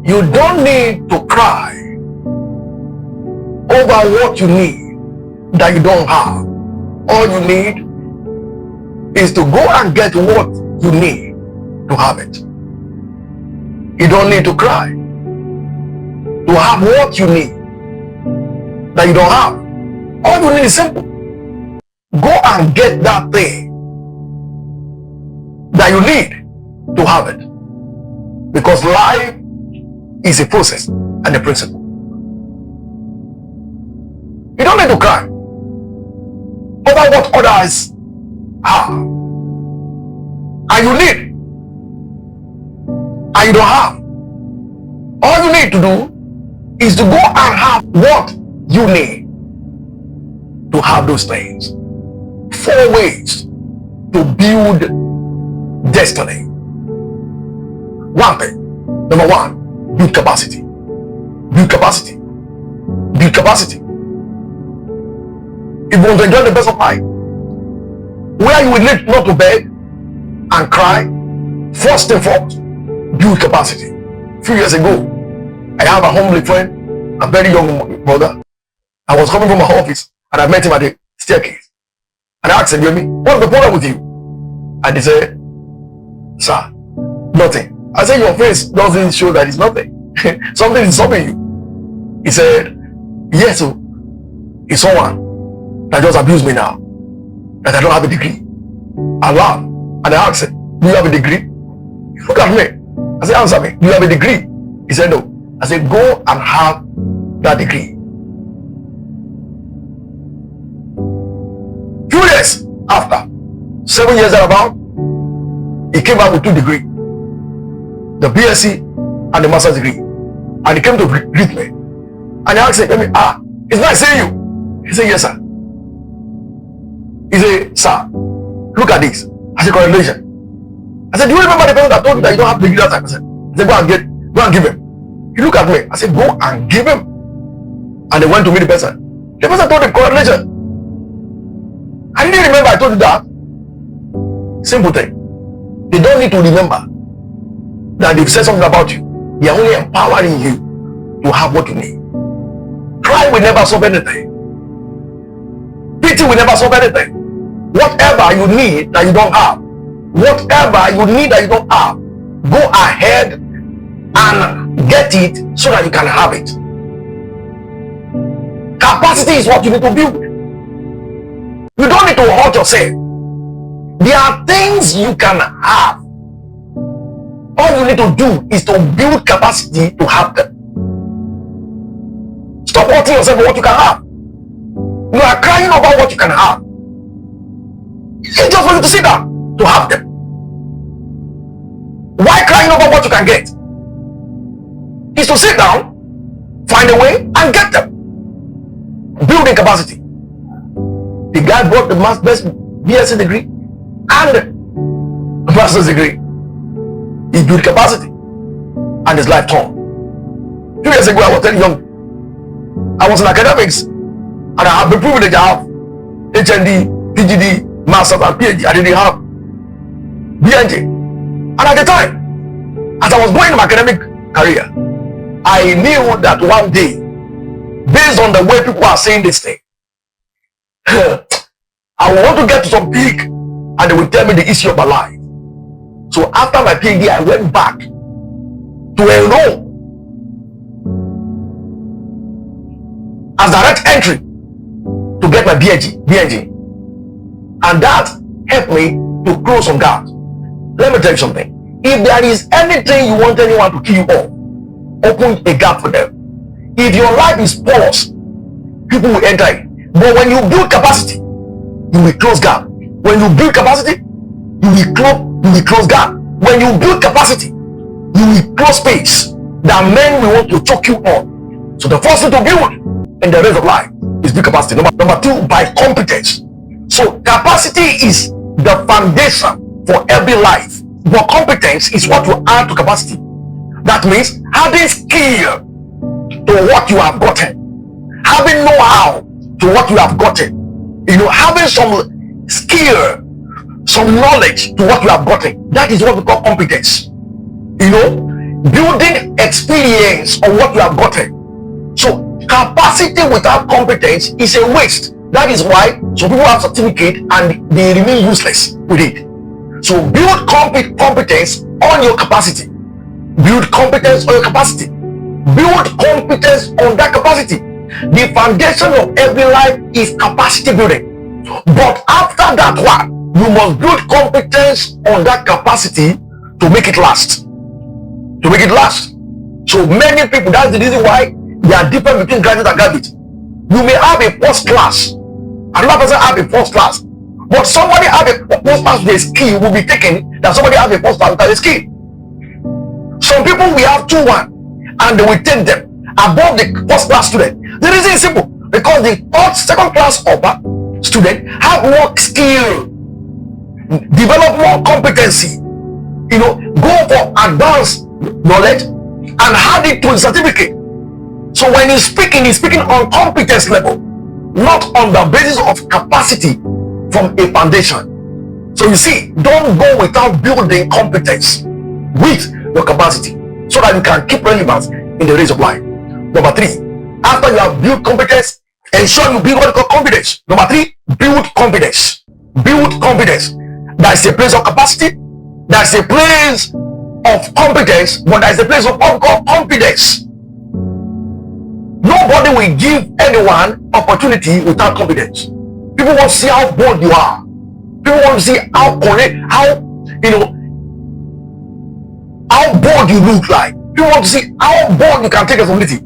You don't need to cry over what you need that you don't have. All you need is to go and get what you need to have it. You don't need to cry to have what you need that you don't have. All you need is simple. Go and get that thing that you need to have it. Because life is a process and a principle. You don't need to cry over what others have and you need and you don't have. All you need to do is to go and have what you need to have those things. 4 ways to build destiny. One thing. Number 1, build capacity. Build capacity. Build capacity. If you want to enjoy the best of life, where you will need not to beg and cry, first and foremost, build capacity. A few years ago, I have a homely friend, a very young brother. I was coming from my office and I met him at the staircase. And I asked him, what's the problem with you? And he said, sir, nothing. I said, your face doesn't show that it's nothing. Something is stopping you. He said, yes, so it's someone that just abused me now, that I don't have a degree. I laughed and I asked him, do you have a degree? He looked at me. I said, answer me, do you have a degree? He said, no. I said, go and have that degree. Few years after, 7 years about, he came back with 2 degrees, the BSc and the master's degree. And he came to greet me. And I asked him, it's nice seeing you. He said, yes, sir. He said, sir, look at this. I said, congratulations. I said, do you remember the person that told you that you don't have degree that time? I said, go and give him. He looked at me. I said, go and give him. And they went to meet the person. The person told him, congratulations. I didn't remember I told you that. Simple thing. They don't need to remember that they've said something about you. They are only empowering you to have what you need. Cry will never solve anything. Pity will never solve anything. Whatever you need that you don't have, whatever you need that you don't have, go ahead and get it so that you can have it. Capacity is what you need to build. You don't need to hurt yourself. There are things you can have. All you need to do is to build capacity to have them. Stop hurting yourself for what you can have. You are crying over what you can have. It's just for you to sit down to have them. Why crying over what you can get? Is to sit down, find a way, and get them. Building capacity. The guy brought the best BSc degree and the master's degree. He built capacity and his life turned. 2 years ago, I was telling young. I was in academics and I have the privilege to have HND, PGD, Master's and PhD. I didn't have BNJ. And at the time, as I was going in my academic career, I knew that one day, based on the way people are saying this thing, I want to get to some peak and they will tell me the issue of my life. So after my PhD, I went back to enroll as direct entry to get my BNG. And that helped me to close some gaps. Let me tell you something. If there is anything you want anyone to kill you off, open a gap for them. If your life is porous, people will enter it. But when you build capacity, you will close gap. When you build capacity, you will close gap. When you build capacity, you will close space that men will want to choke you on. So the first thing to build in the race of life is build capacity. Number 2, by competence. So capacity is the foundation for every life, but competence is what you add to capacity. That means having skill to what you have gotten, having know-how to what you have gotten, having some skill, some knowledge to what you have gotten. That is what we call competence. Building a experience of what you have gotten. So capacity without competence is a waste. That is why some people have certificate and they remain useless with it. So build competence on your capacity. Build competence on your capacity. Build competence on that capacity. The foundation of every life is capacity building. But after that one, you must build competence on that capacity to make it last. To make it last. So many people, that's the reason why there are difference between graduate and graduate. You may have a first class, another person have a first class, but somebody have a first class with a skill will be taken than somebody have a first class without a skill. Some people will have 2-1 and they will take them above the first class student. The reason is simple, because the second class upper student have more skill, develop more competency, go for advanced knowledge and add it to the certificate. So when he's speaking on competence level, not on the basis of capacity from a foundation. So you see, don't go without building competence with your capacity so that you can keep relevance in the race of life. Number 3, after you have built competence, ensure you build what you call confidence. Number 3, build confidence. Build confidence. That's a place of capacity, that's a place of competence, but that's a place of confidence. Nobody will give anyone opportunity without confidence. People want to see how bold you are. People want to see how correct, how bold you look like. People want to see how bold you can take responsibility.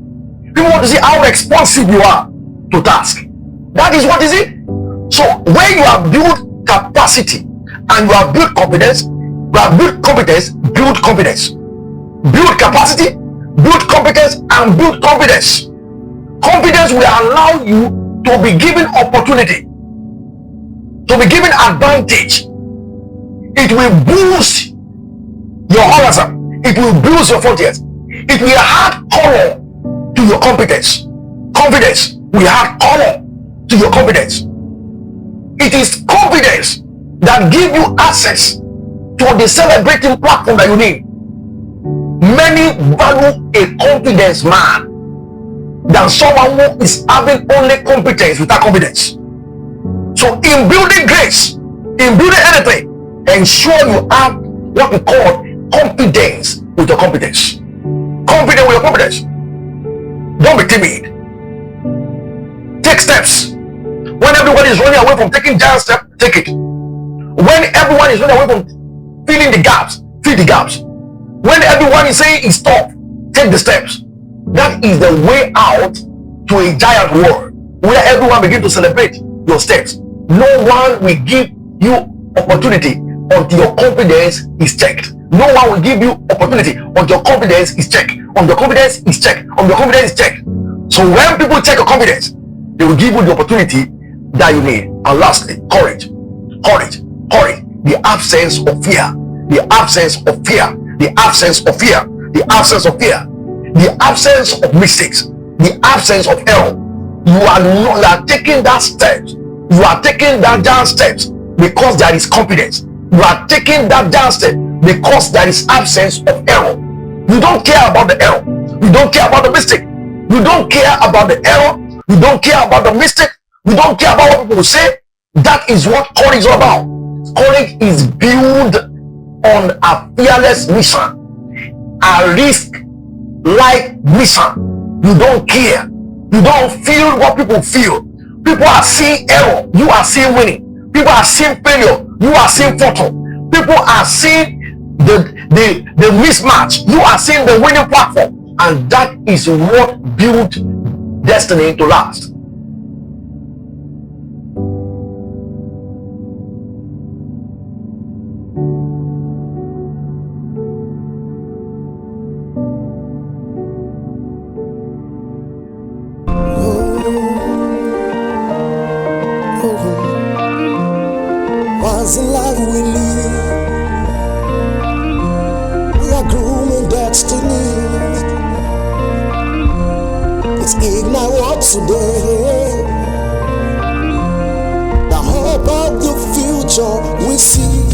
People want to see how responsive you are to task. That is what is it. So when you have built capacity and you have built confidence, you have built competence, build confidence. Build capacity, build competence, and build confidence. Confidence will allow you to be given opportunity, to be given advantage. It will boost your horizon. It will boost your frontiers. It will add color to your competence. Confidence will add color to your competence. It is confidence that gives you access to the celebrating platform that you need. Many value a confidence man than someone who is having only competence without confidence. So in building grace, in building anything, ensure you have what we call confidence with your competence. Confidence with your competence. Don't be timid. Take steps. When everybody is running away from taking giant steps, take it. When everyone is running away from filling the gaps, fill the gaps. When everyone is saying it's tough, take the steps. That is the way out to a giant world where everyone begin to celebrate your steps. No one will give you opportunity until your confidence is checked. No one will give you opportunity until your confidence is checked. Until your confidence is checked. Until your confidence is checked. So when people check your confidence, they will give you the opportunity that you need. And lastly, courage. Courage. Courage. The absence of fear. The absence of fear. The absence of fear. The absence of fear. The absence of mistakes, the absence of error. You are taking that steps. You are taking that giant steps because there is confidence. You are taking that giant step because there is absence of error. You don't care about the error. You don't care about the mistake. You don't care about the error. You don't care about the mistake. You don't care about what people say. That is what courage is all about. Courage is built on a fearless mission, a risk like mission. You don't care. You don't feel what people feel. People are seeing error. You are seeing winning. People are seeing failure. You are seeing fortune. People are seeing the mismatch. You are seeing the winning platform. And that is what built destiny to last. Once in life we live, we are grooming destiny. Let's ignite what today. The hope of the future we see.